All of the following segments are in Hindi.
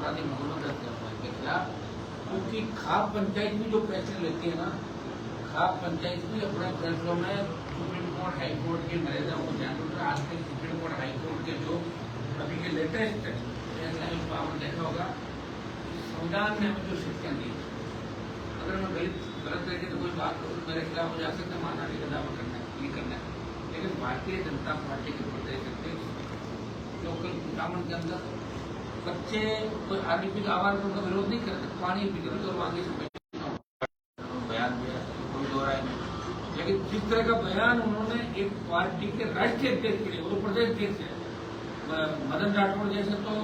अपराधी मोहम्मद के खिलाफ, क्योंकि खाप पंचायत भी जो फैसले लेती है ना, खाप पंचायत भी अपने फैसलों में सुप्रीम कोर्ट हाई कोर्ट की मर्यादा को ध्यान रखकर आज तक सुप्रीम कोर्ट हाई कोर्ट के जो अभी के लेटेस्ट फैसला है उसको आपने देखा होगा। संविधान ने हमें जो शिक्षा दी, अगर मैं गलत तरीके से कोई बात करूँ मेरे खिलाफ हो जा सकता, मानहानि का दावा करना है, ये करना है, लेकिन भारतीय जनता पार्टी के प्रदेश अध्यक्ष लोकल ग्रामीण के अंदर बच्चे कोई आरडीपी का आवाज उनका विरोध नहीं करते, पानी पी कर और आगे से बयान दिया, कोई दो राय नहीं। लेकिन जिस तरह का बयान उन्होंने एक पार्टी के राष्ट्रीय अध्यक्ष के लिए, वो तो प्रदेश अध्यक्ष है, मदन राठौड़ जैसे तो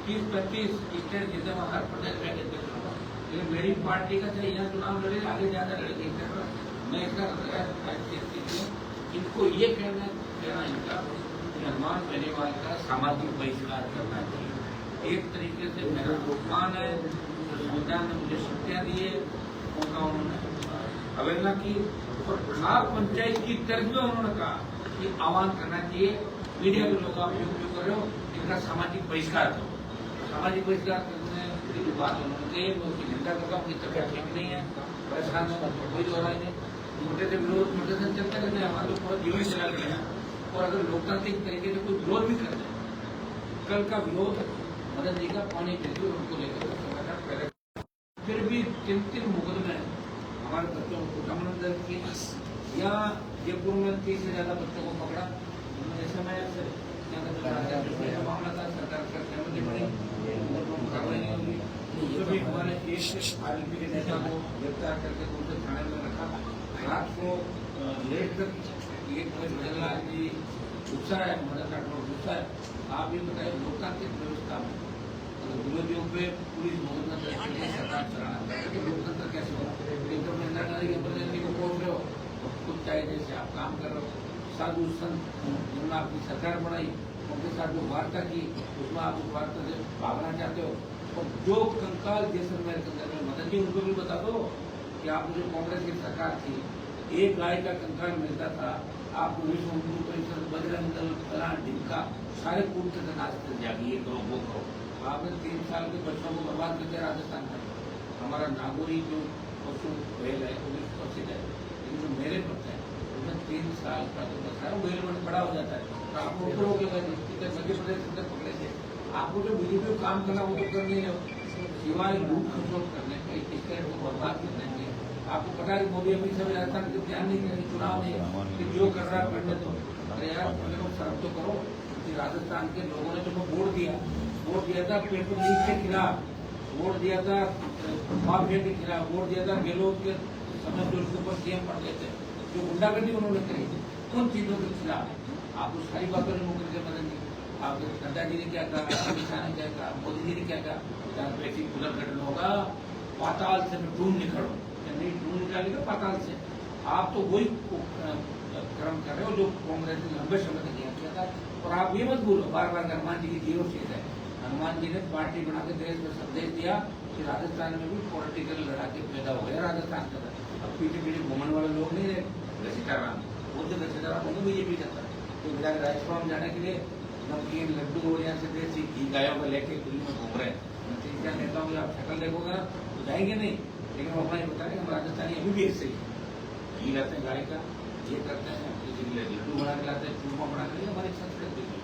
30-35 स्टेट जीते हुए हर प्रदेश में अध्यक्ष होगा, लेकिन मेरी पार्टी का चाहे यहाँ चुनाव लड़े आगे ज्यादा लड़े, मैं इसका राष्ट्रीय अध्यक्ष हूँ। इनको ये कहना इनका निर्माण बेनीवाल का सामाजिक बहिष्कार करना चाहिए। एक तरीके से मेरा अपमान है, जो संविधान ने मुझे शक्तियां दी है उनका उन्होंने अवहेलना की, और खाप पंचायत की तर्ज में उन्होंने कहा कि आह्वान करना चाहिए, मीडिया के लोग आप जो कर रहे हो इनका सामाजिक बहिष्कार करो। सामाजिक बहिष्कार करने की जो बात उन्होंने कही मैं उसकी निंदा करता हूँ, तबियत ठीक नहीं है, परेशान है, कोई दो राय नहीं, मोटे से विरोध मोटे से चलते रहते हैं, हमारे पूरा जीवन चला गया। और अगर लोकतांत्रिक तरीके से कोई विरोध भी कर जाए, कल का विरोध मदन जी का पानी बिल्कुल उनको लेकर फिर भी 3 मुकदमे हमारे बच्चों को रामनगर की या जयपुर में 30 से ज्यादा बच्चों को पकड़ा, जैसे मैं मामला था सरकार का सहमति बनी, कार्रवाई नहीं होगी, उसमें भी हमारे एक आरएलपी के नेता को गिरफ्तार करके दूसरे थाने में रखा। रात को लेट तक एक भजनलाल जी गुस्सा है, मदन राठौड़ गुस्सा है। आप ये बताइए लोकतांत्रिक व्यवस्था में अगर विरोधियों पे पुलिस मुकदमा सरकार चलाना चाहिए तो लोकतंत्र कैसे होगा? एकदम इंदिरा गांधी की प्रधानमंत्री को बोल रहे हो और खुद चाहे जैसे आप काम कर रहे हो, साधु संत जिन्होंने आपकी सरकार बनाई उनके साथ जो वार्ता की उसमें आप उस वार्ता से भागना चाहते हो, और जो कंकाल जैसलमेर के अंदर में मदन जी उनको भी बता दो कि आप जो कांग्रेस की सरकार थी एक गाय का कंकाल मिलता था, आप पुलिस हिंदू परिषद बजरंग दल फलान ढिमका सारे कूटते थे, नाचते जागी ये करो वो करो। आपने 3 साल के बच्चों को बर्बाद करके राजस्थान में हमारा नागौरी जो पशु बैल है वो भी प्रसिद्ध है, लेकिन जो मेरे पत्र है उसमें 3 साल का जो बच्चा है वेल में बड़ा हो जाता है, तो आप ऊपर हो गए मध्य प्रदेश के अंदर पकड़े थे। आपको जो बीजेपी को काम करना वो तो कर नहीं रहे, सिवाय लूट खसोट करने के स्टेट को बर्बाद करने के। आपको पता है मोदी अभी सब राजस्थान को ध्यान नहीं करेंगे, चुनाव नहीं कि जो कर रहा है करने दो। अरे यार शर्म तो करो कि राजस्थान के लोगों ने जो वोट दिया था पेपर लीक के खिलाफ, वोट दिया था माफिया के खिलाफ, वोट दिया था गहलोत के समय जो उसके ऊपर सीएम पड़ गए थे, जो गुंडागर्दी उन्होंने करी थी उन चीजों के खिलाफ आप उस सारी बातों ने मुकर के मदद की। आप नड्डा जी ने क्या कहा, अमित शाह ने क्या कहा, मोदी जी ने क्या कहा, जहाँ बेसिक पुनर्गठन होगा पाताल से ढूंढ निकलो, नहीं ढूंढ निकालेगा पाताल से। आप तो वही क्रम कर रहे हो जो कांग्रेस ने लंबे समय तक किया था। और आप ये मत भूलो बार बार हनुमान जी की जीरो सीट है, हनुमान जी ने पार्टी बना के देश में संदेश दिया कि राजस्थान में भी पॉलिटिकल लड़ाके पैदा हो गए राजस्थान के अंदर। अब पीछे पीछे घूमने वाले लोग नहीं रहे, सीताराम वो जो सीताराम वो बीजेपी करता है, तो विधायक राजभवन जाने के लिए नमकीन लड्डू और यहाँ से देसी घी गायों को लेके दिल्ली में घूम रहे हैं। तीन चार नेताओं की आप शक्ल देखोगे ना तो जाएंगे नहीं, लेकिन वो अपना ये बता रहे हम राजस्थानी अभी भी ऐसे ही घी लाते हैं गाय का, ये करते हैं, किसी के लिए लड्डू बना के लाते हैं, चूरमा बना के, हमारी संस्कृति है।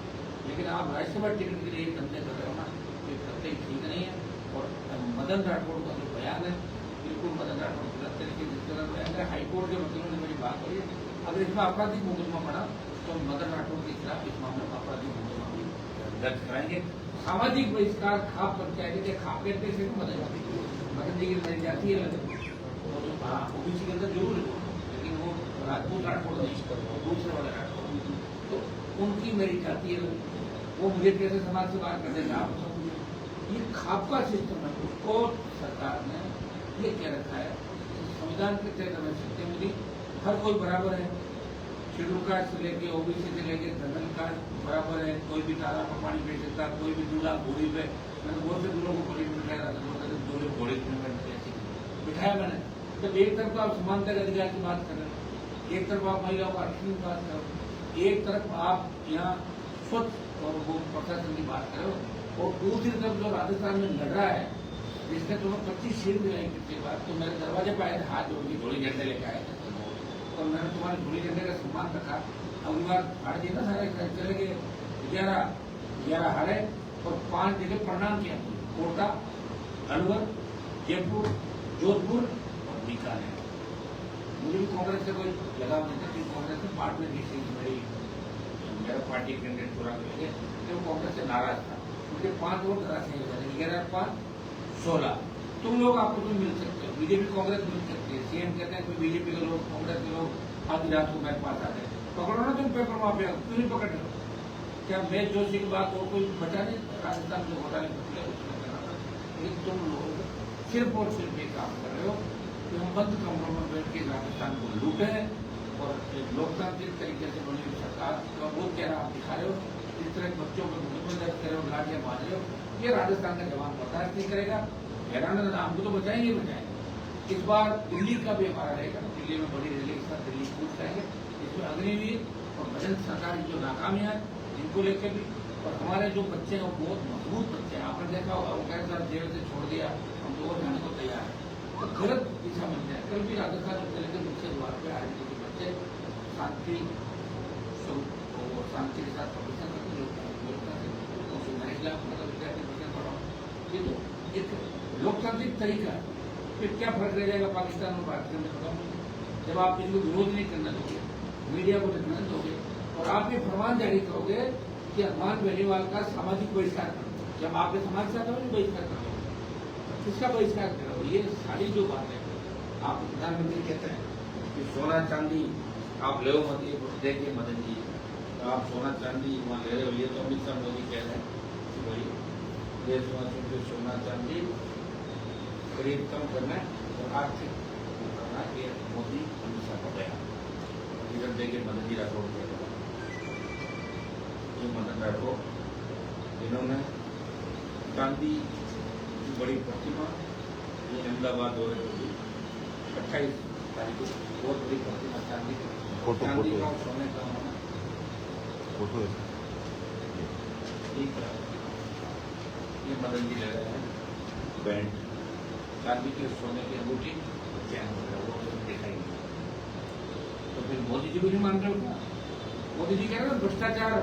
लेकिन आप राज्यसभा टिकट के लिए एक धंधे कर रहे हो ना, ये करते ठीक नहीं है। और मदन राठौड़ का जो बयान है बिल्कुल मदन राठौड़ गलत तरीके से बयान है। हाईकोर्ट के वकीलों ने मेरी बात करी, अगर इसमें आपराधिक मुकदमा पड़ा तो मदन राठौड़ के खिलाफ इस मामले में आपराधिक मुकदमा भी दर्ज कराएंगे। सामाजिक बहिष्कार खाप पंचायत के खाप कहते से मदन जी की मेरी जाती है ओबीसी के अंदर जरूर है, लेकिन वो राजपूत राठौड़ नहीं, दूसरे वाले राठौड़, तो उनकी मेरी जाती है, वो मुझे कैसे समाज से बाहर कर देगा। ये खाप का सिस्टम है, उसको सरकार ने ये कह रखा है संविधान के तहत हमें शक्ति मिली, हर कोई बराबर है, शेड्यूल कास्ट से लेके ओबीसी से लेके जनरल कास्ट बराबर है, कोई भी तालाब में पानी बेच सकता, कोई भी दूल्हा घोड़ी पे, मैंने बहुत से दूल्हों को पुलिस बिठाया था, दूल्हे घोड़े बिठाया मैंने। जब एक तरफ आप समानता के अधिकार की बात कर रहे हो, एक तरफ आप महिलाओं का आरक्षण की बात कर रहे हो, एक तरफ आप यहाँ स्वच्छ और वो प्रशासन की बात कर रहे हो, और दूसरी तरफ जो राजस्थान में लड़ रहा है, जिसने तुम्हें 25 सीट दिलाई पिछली बार, तो मेरे दरवाजे पर आए थे, हाथ जोड़ के धोली झंडे लेके आए थे, और मैंने तुम्हारे धोली झंडे का सम्मान रखा। अगली बार हार जीता सारे चले गए, 11 हारे और 5 जगह परिणाम किया, कोटा, अलवर, जयपुर, जोधपुर और बीकानेर। मुझे भी कांग्रेस से कोई लगाव नहीं था, क्योंकि कांग्रेस में पार्टनर की सीट मेरा पार्टी कैंडिडेट पूरा करेंगे, तो कांग्रेस से नाराज था। मुझे 5 वोट राशि 11-5-16। तुम लोग आपको भी मिल सकते हो, बीजेपी कांग्रेस मिल सकती है। सीएम कहते हैं कोई बीजेपी के लोग, कांग्रेस के लोग आधी रात को मेरे पास आते हैं, पकड़ो ना तुम पेपर माफिया, क्यों नहीं पकड़ रहे हो? क्या मेज जोशी की बात और कोई बचा नहीं? राजस्थान के घोटाले लेकिन तुम लोग सिर्फ और सिर्फ ये काम कर रहे हो कि हम बंद कमरों में बैठ के राजस्थान को लूटे हैं और एक लोकतांत्रिक तरीके से बनी हुई सरकार का वो चेहरा आप दिखा रहे हो। इस तरह बच्चों को मुकदमे दर्ज कर रहे हो, लाठियां मार रहे हो, ये राजस्थान का जवान बर्दाश्त नहीं करेगा। हैरान हमको तो बचाएंगे बचाएंगे। इस बार दिल्ली का भी हमारा रहेगा, दिल्ली में बड़ी रैली के साथ दिल्ली कूद जाएंगे। इसमें अग्निवीर और भजन सरकार की जो नाकामियां है इनको लेकर भी, और हमारे जो बच्चे हैं वो बहुत मजबूत बच्चे हैं। आपने देखा होगा वो कहते हैं जेल से छोड़ दिया, हम तो और जाने को तैयार है, तो गलत दिशा मिल जाए। कल भी राजस्थान में चले गए मुख्य द्वार पे आरएनटी के बच्चे शांति स्वरूप और शांति के साथ प्रदर्शन करते ये तो एक लोकतांत्रिक तरीका है। फिर क्या फर्क रह जाएगा पाकिस्तान और भारत में? बताओ, जब आप किसी को विरोध नहीं करना दोगे, मीडिया को देखने दोगे और आप ये फरमान जारी करोगे कि हनुमान बेनीवाल का सामाजिक बहिष्कार करो, जब आपके समाज से आता बहिष्कार करो, किसका बहिष्कार करो? ये सारी जो बात है, आप प्रधानमंत्री कहते हैं कि सोना चांदी आप ले मत, ये देखिए मदन जी, आप सोना चांदी वहाँ ले रहे हो, ये तो अमित शाह मोदी कह रहे हैं कि भाई देशवासियों से सोना चांदी खरीद कम करना और आर्थिक करना, ये मोदी अमित शाह का बयान। इधर देखिए मदन जी राठौड़ कह रहे हैं, ये मदन राठौड़ इन्होंने गांधी की बड़ी प्रतिमा ये अहमदाबाद हो रही होगी 28 तारीख को, बहुत बड़ी प्रतिमा चांदी चांदी का सोने का होना फोटो ठीक है। ये मदन जी ले रहे हैं बैंड, चांदी के सोने की अंगूठी चैन हो रहा है, वो तो देखा ही नहीं। तो फिर मोदी जी को नहीं मान रहे हो? मोदी जी कह रहे हैं भ्रष्टाचार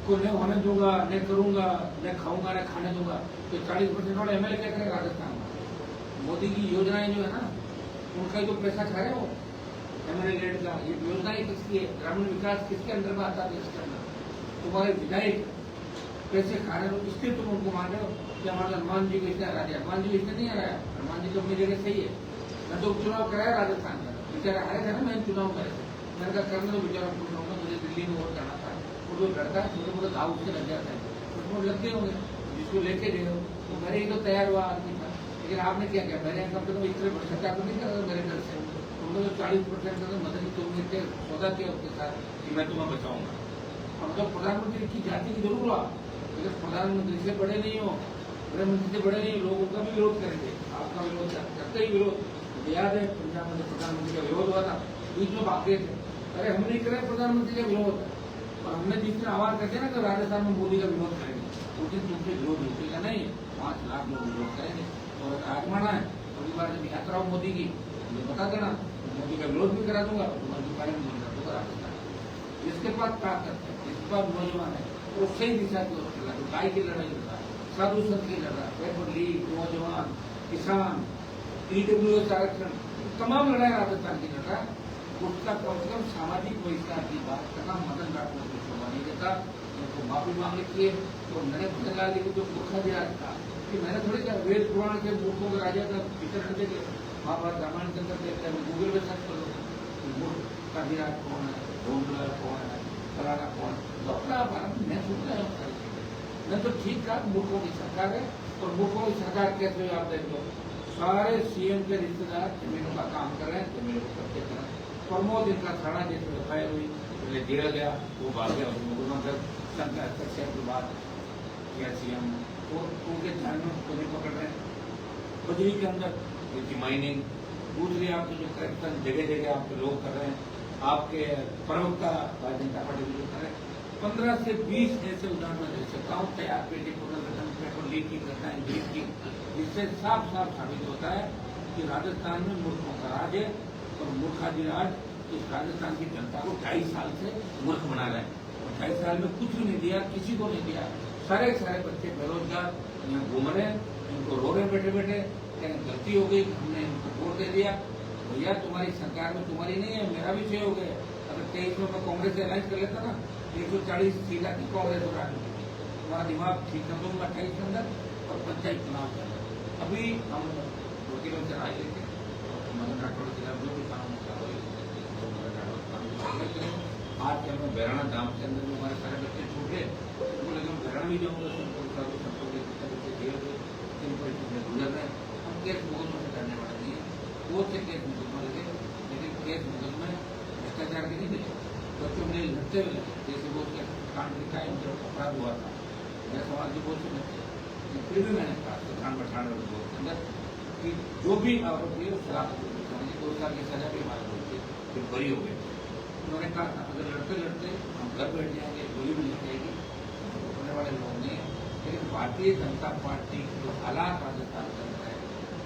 को न होने दूंगा, न करूंगा, न खाऊंगा, न खाने दूंगा। तो 40% वाले एमएलए क्या करें राजस्थान में? मोदी की योजनाएं जो है ना, उनका जो पैसा खा रहे हो एमएलए रेट का, ये योजनाएं किसकी है? ग्रामीण विकास किसके अंदर में आता है? इसके अंदर तुम्हारे विधायक पैसे खा रहे हो, इसलिए तुम उनको मान रहे हो कि हमारे हनुमान जी को इसने हरा दिया। हनुमान जी को इसने नहीं हराया, हनुमान जी तो अपनी जगह सही है। मैं तो उपचुनाव कराया राजस्थान का, बेचारा हारे थे ना, मैंने चुनाव करे थे, मैंने कहा करने तो बेचारा पूछ रहा हूँ, मुझे दिल्ली में वोट करना था। वो जो लड़ता है छोटे मोटे दाव उससे लग जाता है, छोटे मोटे लगते होंगे, जिसको लेके गए हो तो मेरे ही तो तैयार हुआ आदमी था। लेकिन आपने क्या किया? मैंने कम से कम इस तरह भ्रष्टाचार तो नहीं करा मेरे घर से। तुमने तो 40% मदद तुमने सौदा किया उसके साथ कि मैं तुम्हें बचाऊंगा। हम तो प्रधानमंत्री की जाति की जरूर हुआ, लेकिन प्रधानमंत्री से बड़े नहीं हो, गृहमंत्री से बड़े नहीं, लोग उनका भी विरोध करेंगे, आपका विरोध करते ही विरोध। मुझे याद है पंजाब में प्रधानमंत्री का विरोध हुआ था, बीच में भाग गए थे, अरे हम नहीं करें प्रधानमंत्री का विरोध, और हमने जिस दिन आवाज करते ना तो राजस्थान में मोदी का विरोध करेंगे, उस दिन तुमसे विरोध रुकेगा नहीं, 5 लाख लोग विरोध करेंगे। और आजमाना है अगली बार जब यात्रा हो मोदी की, मुझे बता देना, मोदी का विरोध भी करा दूंगा, तुम्हारी पारी में कर दूंगा राजस्थान। जिसके पास ताकत है, जिसके पास नौजवान है, वो सही दिशा की ओर चल रहा है, गाय की लड़ाई लड़ रहा है, साधु संत की लड़ रहा है, पेपर लीग, नौजवान, किसान, ईडब्ल्यूएस आरक्षण, तमाम लड़ाई राजस्थान की लड़ रहा है। उसका कम से कम सामाजिक बहिष्कार की बात करना मदन राठौड़ को शोभा नहीं देता। उनको माफी मांगनी चाहिए। तो मैंने भजन लाल जी को जो दुखा दिया था कि मैंने थोड़ी वेद पुराण के मूर्खों के राजा का पिक्चर हटते थे, महाभारत रामायण के अंदर देखते हैं, गूगल में सर्च करो मूर्ख का विराट कौन है, ढोंगला कौन है, फलाना कौन है, तो अपना भारत में सुन रहे हैं। मैं तो ठीक था, मूर्खों की सरकार है, और मूर्खों की सरकार कैसे हुई आप देख लो, सारे सीएम के रिश्तेदार जमीनों का काम कर रहे हैं, जमीनों को कब्जे कर रहे हैं। प्रमोद इनका थाना जैसे एफआईआर हुई, पहले जेल गया, वो भाग गया, मुकदमा के बाद किया सीएम, और उनके ध्यान में उसको नहीं पकड़ रहे हैं। बजरी के अंदर माइनिंग, दूसरी आपके जो करप्शन जगह जगह आपके लोग कर रहे हैं, आपके प्रवक्ता भारतीय जनता पार्टी जो कर रहे हैं। 15 से 20 ऐसे उदाहरण दे सकता हूँ, तैयार पेटी पुलिस की घटनाएं जीत की, जिससे साफ साफ साबित होता है कि राजस्थान में मूर्खों का राज है और मूर्खाधिराज इस राजस्थान की जनता को 2.5 साल से मूर्ख बना रहे हैं। और 2.5 साल में कुछ भी नहीं दिया, किसी को नहीं दिया। सारे बच्चे बेरोजगार यहाँ घूम रहे हैं, इनको रो रहे बैठे बैठे, कहीं गलती हो गई, हमने इनको वोट दे दिया। भैया तुम्हारी सरकार में तुम्हारी नहीं है, मेरा भी सहयोग है। अगर 23 में कोंग्रेस से अलायंस कर लेता ना, 140 सीटा की कांग्रेस उड़ा देती। तुम्हारा दिमाग ठीक कर दूंगा 28 के अंदर और पंचायत चुनाव के अंदर। अभी हम वकीलों से राय लेके मदन राठौड़ जिला जो भी काम होता है आज के हमें बहराना गांव के अंदर जो हमारे सारे बच्चे छूटे, उनको लेकिन बहराना भी जाऊंगा गुजर रहे हैं। हम केस मुकदमा से करने वाले नहीं है, वो से केस मुकदमा लगे, लेकिन केस मुकदमा भ्रष्टाचार के नहीं देखे। बच्चों ने लड़ते हुए लगे, जैसे वो उसका कांड दिखा है, उनका अपराध हुआ था, मैं समाज की बोल से बच्चे, फिर भी मैंने कहा सुधान बैठाने वाले बोल के अंदर कि जो भी आरोपी है वो शराब 2 साल की सजा भी हमारे हुई थी, फिर बरी हो गई। उन्होंने कहा था अगर लड़ते लड़ते हम घर बैठ जाएंगे, गोली भी लग जाएगी, होने वाले लोग नहीं है। लेकिन भारतीय जनता पार्टी के जो हालात राजस्थान के अंदर है,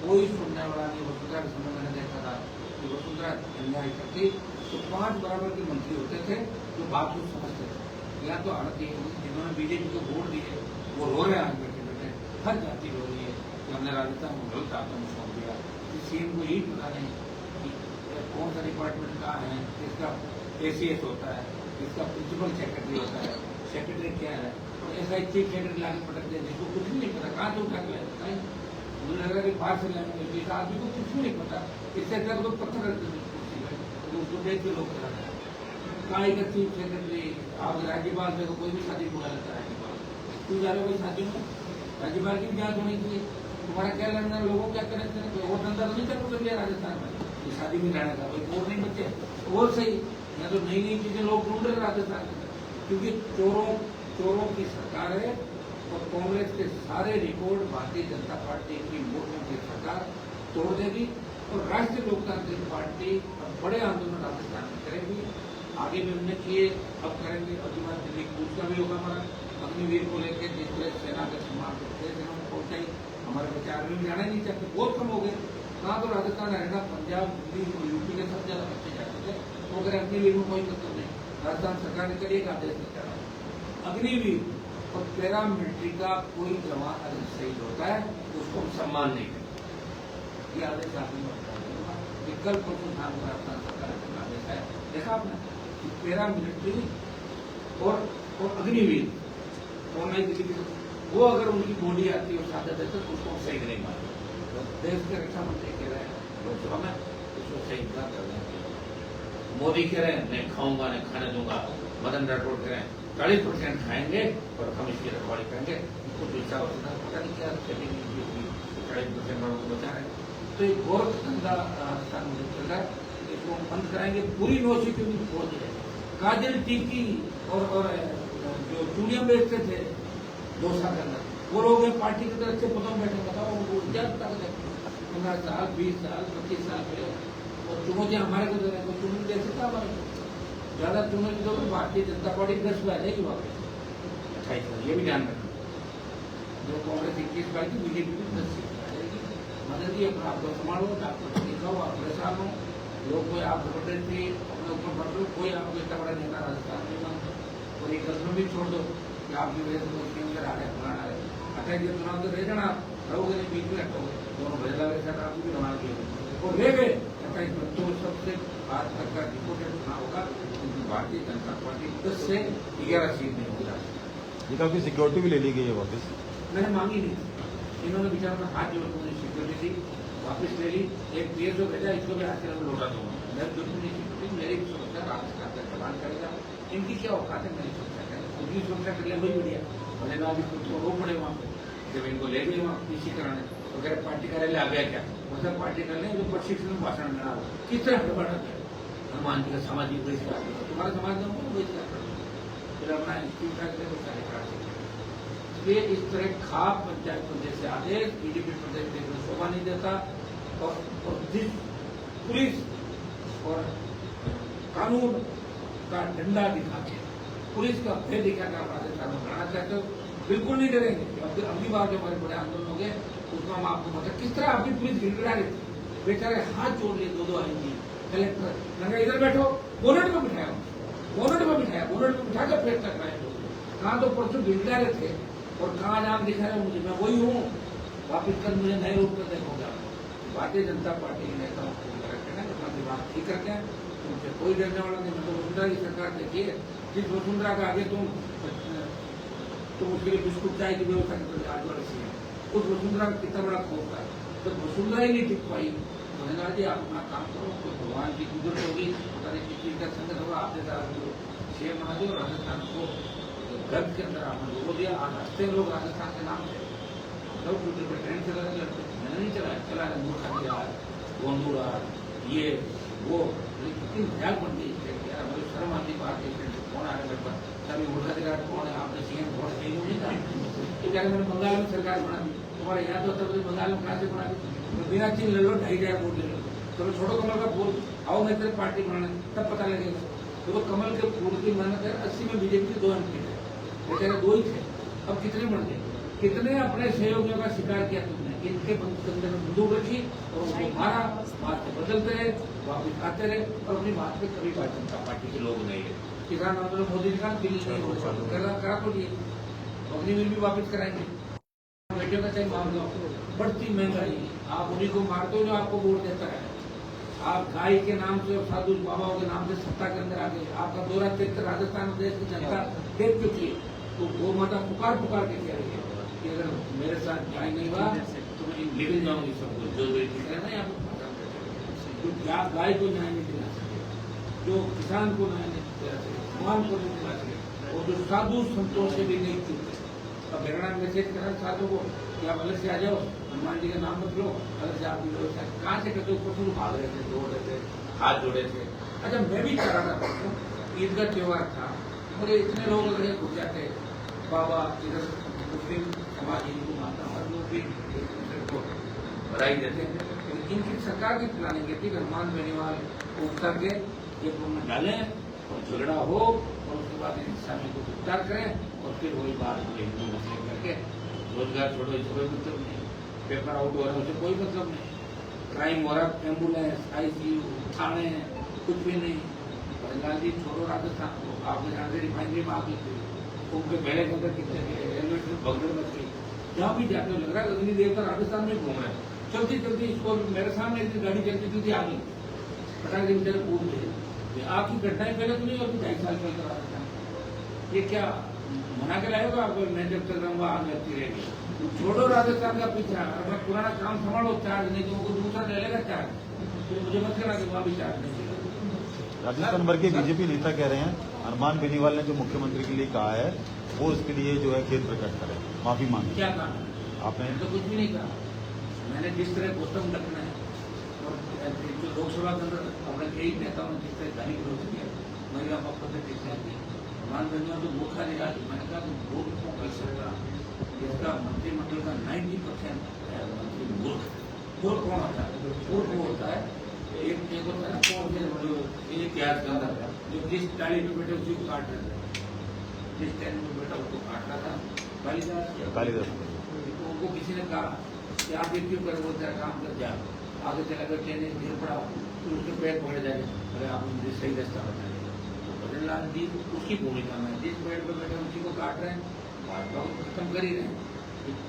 कोई सुनने वाला नहीं। वसुंधरा के समय मैंने देखा था कि वसुंधरा अन्याय करती तो 5 बराबर के मंत्री होते थे जो बात को समझते थे। या तो हालत ये हुई, जिन्होंने बीजेपी को वोट दिए वो रो रहे हैं आज बैठे बैठे, हर जाति रो रही है कि हमने राजस्थान को गलत हाथों में सौंप दिया। सीएम को यही पता नहीं कि कौन सा डिपार्टमेंट कहाँ है, किसका ACS होता है, किसका प्रिंसिपल सेक्रेटरी होता है, सेक्रेटरी क्या है, और ऐसा ही चीफ सेक्रेटरी लाके पटक दे, जिसको कुछ भी नहीं पता, कहाँ से उठा के लाए। मुझे लग रहा है कि बाहर से लाएंगे, इस आदमी को कुछ भी नहीं पता। इससे अच्छा तो पत्थर रखते थे कुर्सी पे, तो उसको देख के लोग कराते हैं। कहाँ का चीफ सेक्रेटरी, आप राज्यपाल से तो कोई भी शादी बुला लेता है। राज्यपाल क्यों जा रहे हो शादी में? राज्यपाल की भी जांच होनी चाहिए। तुम्हारा क्या लड़ना, लोगों क्या करेंगे? और धंधा तो नहीं कर लिया राजस्थान में, ये शादी में रहने का कोई और नहीं बच्चे और सही। या तो नई नई चीजें लोग ढूंढ रहे राजस्थान में, क्योंकि चोरों की सरकार है और कांग्रेस के सारे रिकॉर्ड भारतीय जनता पार्टी की वोटों की सरकार तोड़ देगी और राष्ट्रीय लोकतांत्रिक पार्टी बड़े आंदोलन राजस्थान में करेगी। आगे भी हमने किए, अब करेंगे। अगली बार दिल्ली कूच का भी होगा हमारा, अग्निवीर को लेकर जिस तरह सेना के सम्मान को पहुंचाई, हमारे बच्चे आर्मी में जाना नहीं चाहते, बहुत कम हो गए। कहाँ तो राजस्थान, हरियाणा, पंजाब, दिल्ली और यूपी के सब ज्यादा बच्चे जाते थे, तो अगर अग्निवीर में कोई मतलब नहीं। राजस्थान सरकार ने करिए आदेश कर रहा है अग्निवीर और पैरामिलिट्री का कोई जवान अगर शहीद होता है तो उसको हम सम्मान नहीं करेंगे। ये आदेश आपने विकल्प राजस्थान सरकार का आदेश है। देखा आपने पैरामिलिट्री और अग्निवीर और नई दिल्ली की वो अगर उनकी बॉडी आती है और शहादत देते तो उसको शहीद नहीं मानते। तो देश के रक्षा मंत्री कह रहे हैं लोकसभा में उसको शहीद न कर देंगे। मोदी कह रहे हैं नहीं खाऊंगा नहीं खाने दूंगा। मदन राठौड़ कह रहे हैं 40% खाएंगे और हम इसकी रखवाली करेंगे। कुछ इच्छा होता पता नहीं क्या 40% लोगों को बचा रहे हैं। तो एक बहुत गंदा राजस्थान में चल रहा है, इसको बंद कराएंगे। पूरी यूनिवर्सिटी में छोड़ दिया। काजल टीकी और जो चूड़ियां बेचते थे 2 साल के अंदर, वो लोग पार्टी की तरफ से पता बैठे, बताओ उनको क्या पता है? 15 साल 20 साल 25 साल पहले और चुनौतियां हमारे को दे रहे हैं, तो चुनौती दे सकता हमारे को ज्यादा चुनौती दो तो भारतीय जनता पार्टी 10 में आ जाएगी वापस 28 में। ये भी ध्यान रखना, जो कांग्रेस 21 पार्टी बीजेपी की 10 सीट आ जाएगी। मदद जी अपना आपको संभालो, आपको दिखाओ, आप परेशान हो, लोग कोई आप जबरदस्ती अपने ऊपर बढ़ लो, कोई आपको इतना बड़ा नेता राजस्थान में मानते और एक कदम भी छोड़ दो कि आपकी वजह से कोई केंद्र आ रहे पुराना है 28 चुनाव तो रह जाना, रहोगे नहीं बीच में हटोगे, दोनों बदला के साथ आपको भी बना दिए और ले गए 28 में। तो सबसे आज तक का रिपोर्टेड चुनाव होगा, क्योंकि भारतीय जनता पार्टी 10 से 11 सीट नहीं होगी। ये काफी सिक्योरिटी भी ले ली गई है वापस, मैंने मांगी नहीं, इन्होंने बेचारा में हाथ जोड़ के सिक्योरिटी दी, वापस ले ली। एक PSO भेजा, इसको भी हाथ में लौटा दूंगा। मैं बिल्कुल नहीं सिक्योरिटी, मेरी भी सुरक्षा राजस्थान का चलान करेगा। इनकी क्या औकात है मेरी सुरक्षा करें, उनकी सुरक्षा कर लिया वही बढ़िया। भले ना अभी खुद को रो पड़े वहाँ पे, जब इनको ले गए वहाँ पीसी कराने वगैरह पार्टी कार्यालय आ गया क्या मतलब पार्टी कार्यालय जो प्रशिक्षण में भाषण देना हो किस तरह बढ़ा गया हनुमान जी का सामाजिक बहिष्कार तुम्हारा समाज में बहिष्कार कर फिर अपना इंस्टीट्यूट करके वो सारे करा सकते। इसलिए इस तरह खाप पंचायत प्रदेश से आदेश बीजेपी प्रदेश में शोभा नहीं देता और जिस पुलिस और कानून का डंडा दिखा के पुलिस का भय दिखाकर आप राजस्थान में बनाना चाहते हो, बिल्कुल नहीं डरेंगे। अगली बार जो हमारे बड़े आंदोलन हो गए उसमें हम आपको बता किस तरह आपकी पुलिस गिड़गिड़ा रही थी। बेचारे हाथ जोड़ लिए दो आएंगे कलेक्टर मैंने इधर बैठो, बोनट में बिठाया, बोनट में बिठाकर फेंक कर रहे लोग। कहाँ तो परसों गिड़गिड़ा रहे थे और कहाँ नाम दिखा रहे मुझे, मैं वही हूँ। वापिस कर मुझे नए रूप में देखोगा। भारतीय जनता पार्टी के नेताओं को रखते हैं अपना दिमाग ठीक करते हैं, उनसे कोई डरने वाला नहीं। मतलब वसुंधरा की सरकार देखिए, जिस वसुंधरा का आगे तुम उसके लिए बिस्कुट चाय की व्यवस्था करते आज वाले सी है, उस वसुंधरा का कितना बड़ा खौफ था। तो वसुंधरा ही नहीं टिक पाई। महेंद्र जी आप अपना काम करो, तो भगवान की कुदरत होगी, पता नहीं किस चीज का संगत होगा। आप जैसा शेर महादेव राजस्थान को गर्भ के अंदर आपने लोगों दिया। आज हंसते लोग राजस्थान के नाम से लोग ट्रेन चला रहे, मैंने नहीं चला रहे मूर्खा दिया गोंदूरा ये वो, कितनी मजाक बन गई यार। मुझे शर्म आती बात है, कौन आ रहा मेरे पास सभी मूर्खा दिखा कौन है, आपने सीएम वोट नहीं नहीं था तो क्या मैंने बंगाल में सरकार बना दी, तुम्हारे यहाँ तो तब बंगाल में कहाँ से बना दी, तो बिना चीज ले लो 2,500 वोट ले लो, तो छोड़ो कमल का फूल, आओ मैं तेरे पार्टी बनाने, तब पता लगेगा। तो कमल के फूल की मेहनत है। 80 में बीजेपी के 2 MP थे, बेचारे 2 ही थे, अब कितने बन गए। कितने अपने सहयोगियों का शिकार किया तुमने, इनके अंदर में बंदूक रखी और उनको मारा, बात से बदलते रहे, वापिस आते रहे और अपनी बात पे कभी भारतीय जनता पार्टी के लोग नहीं है। किसान आंदोलन मोदी जी का दिल्ली नहीं करा तो लिए अग्निवीर भी वापिस कराएंगे। बेटियों का चाहे मामला बढ़ती महंगाई, आप उन्हीं को मारते हो जो आपको वोट देता है। आप गाय के नाम से और साधु बाबाओं के नाम से सत्ता के अंदर आ गए। आपका दौरा क्षेत्र राजस्थान में देश की जनता देख चुकी है। तो गौ माता पुकार के कह रही है कि अगर मेरे साथ न्याय नहीं हुआ तो मैं निकल जाऊंगी सबको, जो ठीक है ना यहाँ पर। आप गाय को न्याय नहीं दिला सके, जो किसान को न्याय नहीं दिला सके, भगवान को नहीं दिला सके, और जो साधु संतों से भी नहीं चुके। अब बेगड़ा मैसेज करा साधु को कि आप अलग से आ जाओ, हनुमान जी का नाम मत लो, अलग से आपकी व्यवस्था कहाँ से करते ऊपर भाग रहे थे, दौड़ रहे थे, हाथ जोड़े थे। अच्छा मैं भी चाह रहा था, ईद का त्योहार था, मुझे इतने लोग अगर घुस जाते बाबा इधर मुस्लिम समाज हिंदू माता हर लोग भी को बधाई देते हैं, लेकिन इनकी सरकार की प्लानिंग है कि हनुमान बेनीवाल को उतर के एक रूम में डालें और झगड़ा हो और उसके बाद इन इस्लामी को गिरफ्तार करें और फिर वही बात हिंदू मुस्लिम करके रोजगार छोड़ो, इससे कोई मतलब नहीं। पेपर आउट हो रहा है उससे कोई मतलब नहीं। क्राइम हो रहा है, एम्बुलेंस ICU थाने कुछ भी नहीं। लाल जी छोड़ो राजस्थान को, आपने जानते रिफाइनरी में आग लगी, उनके मेले के अंदर कितने रेलवे स्टेशन भगदड़ मच गई। जहाँ भी जाते हो लग रहा है अग्नि देवता राजस्थान में घूम रहे हैं। चलती इसको मेरे सामने एक गाड़ी चलती थी आगे पता नहीं बेचारे कूद गए। आपकी घटनाएं पहले तो नहीं होती, 2.5 साल पहले राजस्थान ये क्या मना के लाएगा आपको, मैं जब तक रहूंगा आग लगती रहेगी। छोड़ो राजस्थान का पीछा, अपना पुराना काम संभालो, चार्ज नहीं तो उनको दूसरा ले लेगा चार्ज, तो मुझे मत कहना कि वहाँ भी चार्ज नहीं। राजस्थान भर के बीजेपी नेता कह रहे हैं हनुमान बेनीवाल ने जो मुख्यमंत्री के लिए कहा है वो उसके लिए जो है खेद प्रकट करे, माफी मांगे। क्या कहा आपने? तो कुछ भी नहीं कहा। मैंने जिस तरह गौतम लखना है और जो लोकसभा के अंदर अपने कई नेताओं ने जिस तरह गाली विरोध किया, महिला पक्ष से टिप्पणी की, हनुमान बेनीवाल तो मूर्खा निकाल, मैंने कहा तुम वोट क्यों कर सकता, इसका मंत्रिमंडल का 90% मंत्री मूर्ख। मूर्ख कौन होता है? मूर्ख वो होता है एक होता है जो इतिहास के अंदर जो जिस डाली में बैठे उसी को काट रहे थे, जिस टैन में बैठा उसको काट रहा था कालिदास। तो उनको किसी ने कहा कि आप ये क्यों कर, वो तेरा काम कर जा, आगे चला कर ट्रेन गिर पड़ा तो उसके पैर पकड़े जाए, अरे आप मुझे सही रास्ता बताइए। तो भजन लाल जी उसकी भूमिका में जिस पेड़ पर बैठे उसी को काट रहे हैं, भाजपा को खत्म कर ही रहे हैं।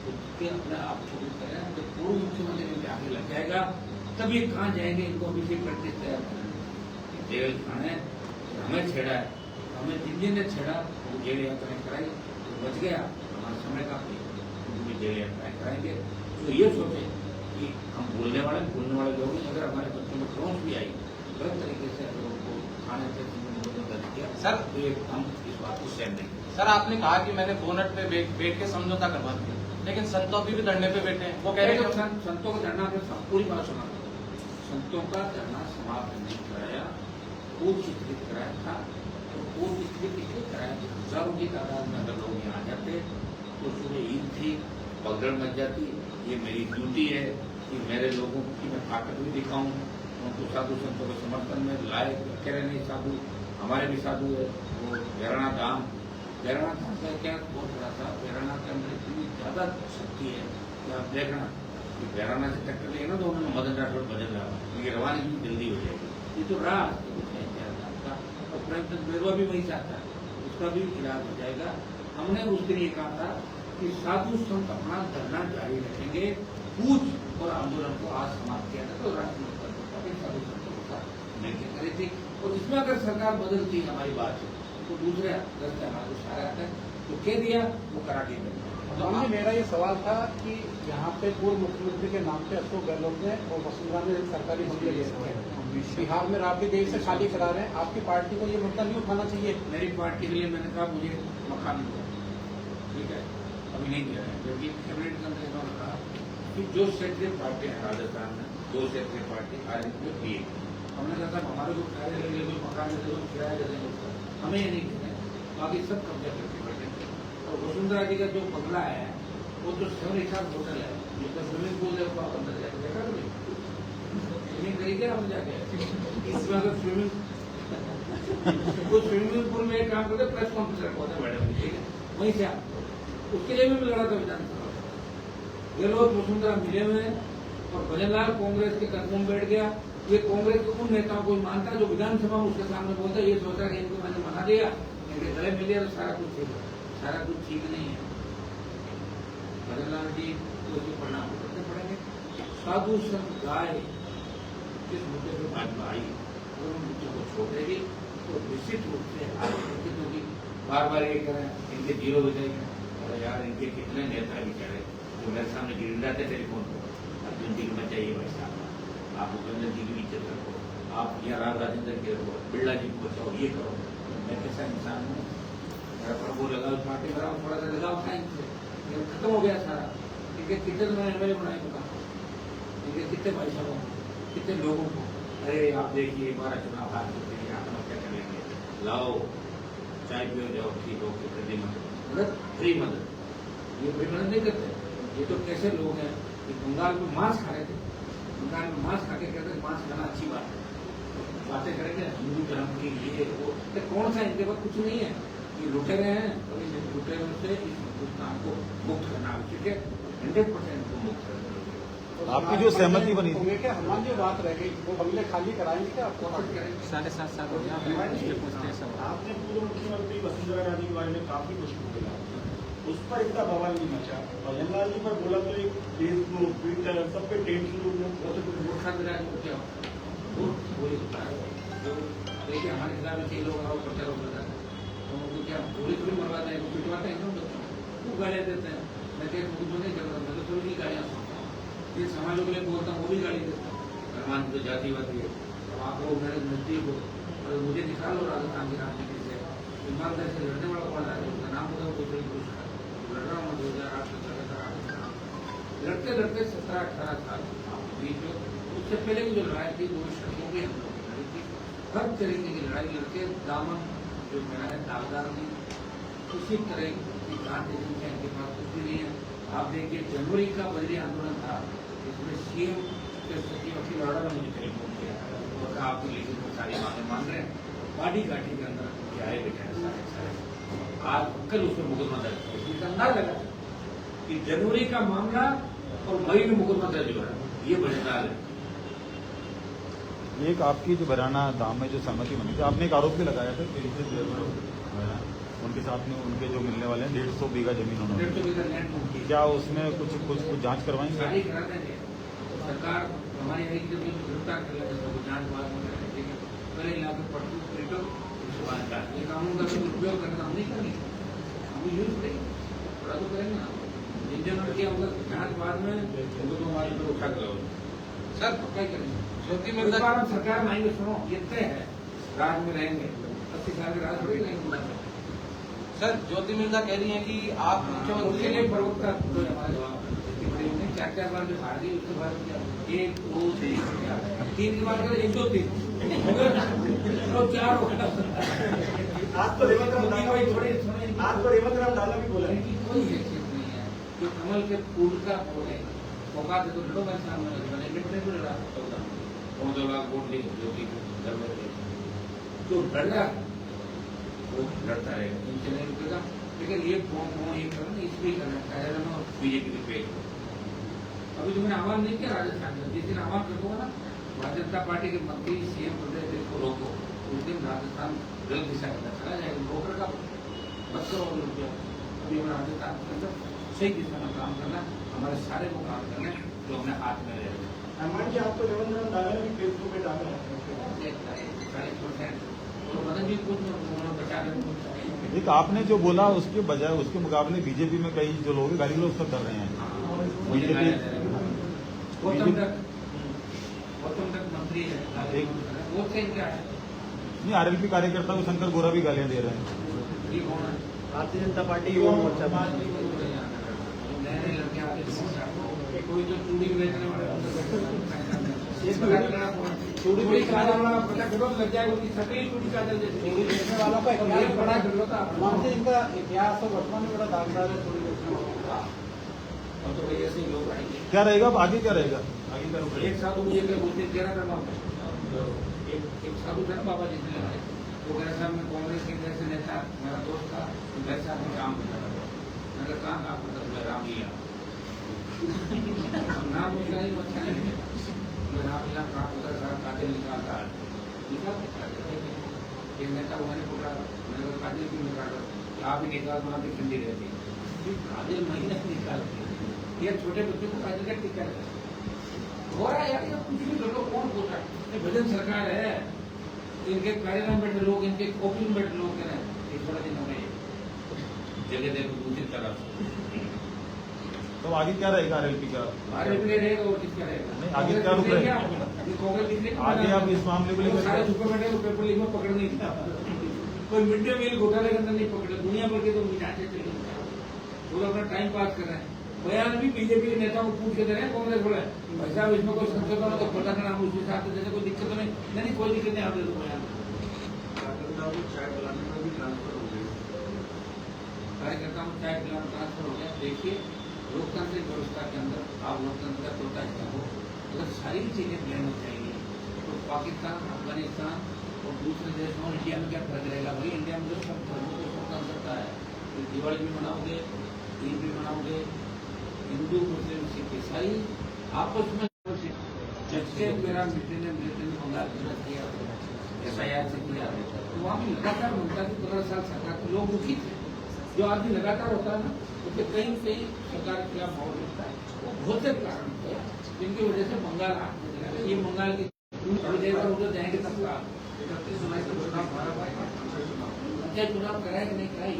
खुद के अपने आप छोड़ कर रहे हैं। जब पूर्व मुख्यमंत्री में आगे लग जाएगा तभी कहाँ जाएंगे, इनको अभिषेक करते तैयार करेंगे। जेल खाने हमें छेड़ा है, हमें जिन ने छेड़ा वो जेल यात्राएं कराई, तो बच गया हमारा समय का भी जेल यात्राएं कराएंगे। तो ये सोचे कि हम भूलने वाले लोग हैं, अगर हमारे बच्चों में क्रोश भी आई गलत तरीके से अगर उनको खाने से दर्ज किया सर, तो ये हम इस बात को सहन नहीं। सर आपने कहा कि मैंने बोनट पे बैठ के समझौता करवा दिया, लेकिन संतों भी धरने पे बैठे हैं, वो कह रहे हैं संतों का धरना पूरी बात सुना, संतों का धरना समाप्त नहीं कराया, पूर्व चित्रित कराया था। तो पूर्व चित्रित इसलिए कराया कि हजारों की तादाद में अगर लोग यहाँ आ जाते तो सुबह ईद थी, भगदड़ मच जाती। ये मेरी ड्यूटी है कि मेरे लोगों की मैं ताकत भी दिखाऊं, उनको साधु संतों के समर्थन में लाए। कह रहे नहीं साधु हमारे भी साधु है, वो गहराना धाम बेराना का क्या बहुत बड़ा था। बेराना के अंदर इतनी ज्यादा शक्ति है कि आप देखना कि बेराना से टक्कर लेगा ना तो उन्होंने मदन राठौर बदल रहा है, ये रवानगी जल्दी हो जाएगी। ये तो रहा का और प्रेमचंद बेरवा भी वही चाहता है, उसका भी इलाज हो जाएगा। हमने उस दिन ये कहा था कि साधु संत अपना धरना जारी रखेंगे, कूच और आंदोलन को आज समाप्त किया था। तो राष्ट्रीय साधु संतों के साथ बैठक करी थी और इसमें अगर सरकार बदलती है हमारी बात तो दूसरे रास्ते हमारे को सारा आता है तो कह दिया वो करा के तो मेरा ये सवाल था कि यहाँ पे पूर्व मुख्यमंत्री के नाम पे अशोक गहलोत ने और वसुंधरा ने सरकारी बंगले ले रखे हैं, बिहार में राबड़ी देवी से खाली करा रहे हैं। आपकी पार्टी को ये मुद्दा नहीं उठाना चाहिए? मेरी पार्टी के लिए मैंने कहा मुझे मकान मिला, ठीक है, अभी नहीं दिया है, जबकि कैबिनेट के अंदर इन्होंने कहा कि जो क्षेत्रीय पार्टी है राजस्थान में, 2 क्षेत्रीय पार्टी आरएनपी में दिए। हमने कहा था हमारे को कार्यालय ले लो, मकान ले लो, किराया दे देंगे, हमें ये नहीं देना, बाकी सब कब्जा करके बैठे। और वसुंधरा जी का जो बंगला है वो तो 7 स्टार होटल है, जिसका स्विमिंग पूल है, आप अंदर जाकर देखा स्विमिंग करेंगे हम जाके, इसमें अगर स्विमिंग वो स्विमिंग पूल में एक काम करते प्रेस कॉन्फ्रेंस रखवाते मैडम, ठीक है, वहीं से उसके लिए भी लड़ा था विधानसभा। ये लोग वसुंधरा मिले हुए हैं और भजनलाल कांग्रेस के कदमों में बैठ गया। ये कांग्रेस के उन नेताओं को मानता है जो विधानसभा में उसके सामने बोलता है, ये सोचा कि इनको मैंने मना दिया, इनके गले मिल गया तो सारा कुछ ठीक है। सारा कुछ ठीक नहीं है। भजनलाल जी को इसके परिणाम भुगतने पड़ेंगे। साधु संत गाय जिस मुद्दे पर भाजपा आई और उन मुद्दों को छोड़ेगी तो निश्चित रूप से क्योंकि बार बार ये करें इनके 0 बजे और यार इनके कितने नेता भी कह रहे जो मेरे सामने गिर जाते टेलीफोन पर, अर्जुन जी को बचाइए भाई साहब, आप उपेंद्र जी की इज्जत रखो, आप यहाँ राव राजेंद्र के रखो, बिरला जी को बचाओ, ये करो। मैं कैसा इंसान हूँ, मेरा पर वो लगाओ पार्टी में रहा थोड़ा सा लगाओ टाइम से खत्म हो गया सारा। ठीक है, कितने मैंने एमएलए बनाए बता, ठीक है, कितने भाई साहबों कितने लोगों को, अरे आप देखिए 12 चुनाव हार चुके हैं, आत्महत्या कर लेंगे, लाओ चाय पियो जाओ, ठीक हो, फ्री मदद, फ्री मदद, ये फ्री मदद नहीं करते। ये तो कैसे लोग हैं कि बंगाल में मांस खा रहे थे, बंगाल में मांस खा के कहते मांस खाना अच्छी बात है, बातें करेंगे हिंदू धर्म की ये वो, कौन सा इनके पास कुछ नहीं है, ये लुटेरे हैं और इन लुटेरों से इस हिंदुस्तान को मुक्त करना आवश्यक है, 100% को मुक्त करना। आपकी जो सहमति बनी थी क्या हनुमान जी बात रह गई, वो बंगले खाली कराएंगे क्या? आपको करेंगे 7.5 साल हो गया। आपने पूर्व मुख्यमंत्री वसुंधरा राजे के बारे में काफी कुछ बोला, उस पर इतना बवाल नहीं मचा। भजनलाल जी पर बोला तो एक फेसबुक, ट्विटर सब पे ट्रेंड शुरू हुआ, वो तो कुछ मूर्खा दिला को क्या वही होता है। जो देखिए हमारे खिलाफ में 6 लोग आओ प्रचार होता है तो उनको क्या गोली थोड़ी मरवाते हैं, पिटवाते हैं, वो गालियाँ देते हैं। मैं कहता हूँ जो नहीं करता, मैं तो थोड़ी गालियाँ सुनता हूँ, ये समाजों के लिए बोलता हूँ, वो भी गाली देता हूँ। मेहमान तो जातिवादी है, आप लोग मेरे नजदीक हो और मुझे निकाल लो राजस्थान की राजनीति से, ईमानदारी से लड़ने वाला कौन है, उसका नाम बताओ, दूसरे पुरुष का लड़ रहा हूँ 2008 से लड़ते लड़ते 17-18 साल बीच में। उससे पहले की जो लड़ाई थी वो शर्तों की हम लोग लड़ी थी, हर तरीके की लड़ाई लड़के दामन जो मेरा है दागदार नहीं, उसी तरह की क्रांति जिनके इनके पास कुछ भी नहीं है। आप देखिए जनवरी का बजरी आंदोलन था, इसमें सीएम के सचिव अखिल अरोड़ा ने मुझे टेलीफोन किया और कहा आपकी लिखित में सारी मांगे मान रहे हैं, पार्टी घाटी के अंदर क्या है बैठे हैं सारे। आज कल उसमें मुकदमा दर्ज है, इसलिए अंदाज लगा कि जनवरी का मामला और मई में मुकदमा दर्ज हो रहा है, ये भजनलाल है। एक आपकी जो बराना दाम में जो सहमति बनी थी, आपने एक आरोप भी लगाया था कि उनके साथ में उनके जो मिलने वाले हैं 150 बीघा जमीन उन्होंने, 150 बीघा लैंड उनकी क्या उसमें कुछ जांच करवाएंगे? सारी करा देंगे सरकार हमारी है कि जमीन को गिरफ्तार कर लेंगे, तो जांच बाद में करेंगे, पहले इलाके पट्टू पीटो, उसके बाद जांच। ये कानून का दुरुपयोग करना हम नहीं करेंगे, हम यूज करेंगे, थोड़ा तो करेंगे ना। जिन जनों की हम जांच बाद में उनको तो हमारे ऊपर उठा कर सर पक्का ही करेंगे। ज्योति इस मिर्जा बार हम सरकार में आएंगे, सुनो ये तय है, राज में रहेंगे, 80 साल के राज थोड़ी रहेंगे। सर ज्योति मिर्जा कह रही है कि आप उसके मुख्यमंत्री लिए प्रवक्ता तो हमारे जवाब इतनी बड़ी होंगे, 4 बार जो हार गई उसके बाद क्या 1 2 3 की बात करें 1 2 3 तो 4 हो गया। आज तो रेवंत राम दादा भी थोड़ी आज तो रेवंत राम दादा भी बोला है इनकी कोई हैसियत नहीं है, जो कमल के फूल का बोले मौका दे तो लड़ो, मैं सामने बने इंडिपेंडेंट लड़ा सकता हूँ, 2 लाख वोट नहीं जो कि घर में तो लड़ रहा वो लड़ता रहेगा, इनसे नहीं रुकेगा। लेकिन ये ये करना इसलिए करना कार्यालय और बीजेपी के पेज अभी तो मैंने आह्वान नहीं किया राजस्थान में, जिस दिन आह्वान कर दूंगा ना भारतीय जनता पार्टी के मंत्री सीएम प्रदेश को रोको, उस दिन राजस्थान गलत दिशा के अंदर चला जाएगा। रोकर का बस करो लोग, अभी हमें राजस्थान के अंदर सही दिशा में काम करना, हमारे सारे को काम करना है जो अपने हाथ में रहे। हनुमान जी आपको रविंद्र दादा ने फेसबुक पे डाला है 40% तो मदन जी कुछ बचा रहे। एक आपने जो बोला उसके बजाय उसके मुकाबले बीजेपी में कई जो लोग गाली गलौज कर रहे हैं। बीजेपी गौतम तक मंत्री है, वो से क्या है नहीं, आरएलपी कार्यकर्ता को शंकर गोरा भी गालियां दे रहे हैं। ये कौन है? भारतीय जनता पार्टी युवा मोर्चा नए नए लड़के आते कोई तो चूड़ी बेचने वाले चूड़ी बड़ी काजल वाला पता करो लग जाएगा, उसकी सफेद चूड़ी काजल चोरी बेचने वालों का इतिहास बड़ा हनुमान जी, इनका इतिहास और वर्तमान में बड़ा दागदार है चोरी बेचने वालों। और तो ऐसे ही लोग आएंगे। क्या रहेगा अब आगे, क्या रहेगा आगे क्या रुक एक साधु मुझे क्या बोलते तेरा करना एक साधु था ना बाबा जी ने लगाए, वो कह रहा था मैं कांग्रेस के जैसे नेता मेरा दोस्त था तो वैसे आदमी काम करता था। मैंने कहा आप मतलब राम लिया नाम उसका ही अच्छा नहीं है, राम लिया काम होता सारा कातिल निकालता है, एक नेता को मैंने पकड़ा, मैंने कहा कातिल क्यों निकाल आप ही निकाल वहाँ पे ठंडी रहती है, कातिल महीने निकालती है, ये छोटे बच्चों को कातिल का टिका हो रहा है यार, ये कुछ भी कर लो, कौन बोल रहा है? ये भजन सरकार है, इनके कार्यालय में बैठे लोग, इनके ऑफिस में बैठे लोग हैं, एक बड़ा दिन हमें जगह देखो दूसरी तरफ। तो आगे क्या रहेगा आरएलपी का? आरएलपी रहेगा और किसका रहेगा? नहीं, आगे क्या रुक रहेगा? कांग्रेस किसने आगे आप इस मामले को लेकर सारे सुपरमेंट को पेपर लीक में पकड़ नहीं था, कोई मिड डे मील घोटाले के अंदर नहीं पकड़े, दुनिया भर के तो मिटाते चले, वो अपना टाइम पास कर रहे हैं। बयान भी बीजेपी के नेताओं को पूछ के दे रहे हैं, कांग्रेस बोले भाई साहब इसमें कोई संशोधन हो तो पता करना, हम उस हिसाब से जैसे कोई दिक्कत तो नहीं, कोई दिक्कत नहीं, आप दे दो बयान। चाय पिलाने में भी ट्रांसफर हो गई, कार्यकर्ताओं में चाय पिलाना ट्रांसफर हो गया। देखिए लोकतांत्रिक व्यवस्था के अंदर आप लोकतंत्र का तोता हिस्सा हो, अगर सारी चीजें प्लान हो जाएंगी तो पाकिस्तान, अफगानिस्तान और दूसरे देशों और इंडिया में क्या फर्क रहेगा? भाई इंडिया में जो सब धर्मों को स्वतंत्रता है, तो दिवाली भी मनाओगे, ईद भी मनाओगे, हिंदू मुस्लिम सिख ईसाई आपस में जैसे मेरा मिलने बंगाल किया FIR से किया, तो वहाँ भी लगातार मिलता कि 15 साल सरकार के लोग दुखी थे। जो आदमी लगातार होता है ना, उसके कहीं कहीं सरकार के खिलाफ माहौल मिलता है, वो बहुत से कारण थे जिनकी वजह से बंगाल हाथ में चला गया। ये बंगाल की थोड़ी देर बाद उधर जाएंगे तब 31 जुलाई को चुनाव पंचायत चुनाव कराया कि नहीं कराया,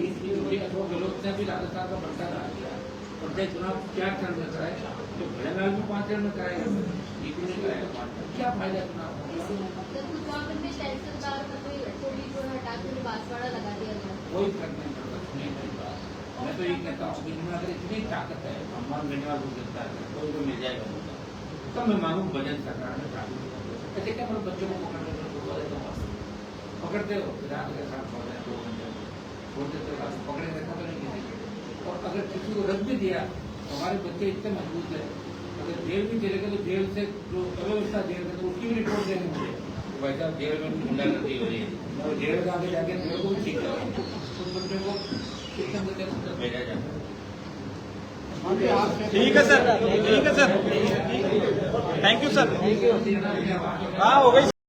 ये अशोक गहलोत ने भी राजस्थान का बंटा करा दिया। पंचायत चुनाव 4 चरण में कराएगा, तो भैयालाल भी 5 चरण में कराएगा, नीति ने कराएगा 5 चरण, क्या फायदा चुनाव? कोई फर्क नहीं पड़ता, सुनिए मेरी बात, मैं तो ये कहता हूँ इनमें अगर इतनी ताकत है, सम्मान देने वाला जनता है, कोई तो मिल जाएगा मुद्दा, तब मैं मानूँ भजन सरकार ने प्राप्त। ऐसे क्या मतलब बच्चों को पकड़ते हो रात के साथ पढ़ रहे 2 घंटे छोड़ देते हो, पकड़े रखा तो नहीं किसी। और अगर किसी को रख भी दिया तो हमारे बच्चे इतने मजबूत है, अगर जेल भी चलेगा तो जेल से जो अव्यवस्था जेल है तो उसकी भी रिपोर्ट देनी मुझे, भाई साहब जेल में गुंडागर्दी हो रही है और जेल में आगे जाके मेरे को भी ठीक है, उस बच्चे को शिक्षण के अंदर भेजा जाता है। ठीक है सर, ठीक है सर, थैंक यू सर। हाँ हाँ हो गई।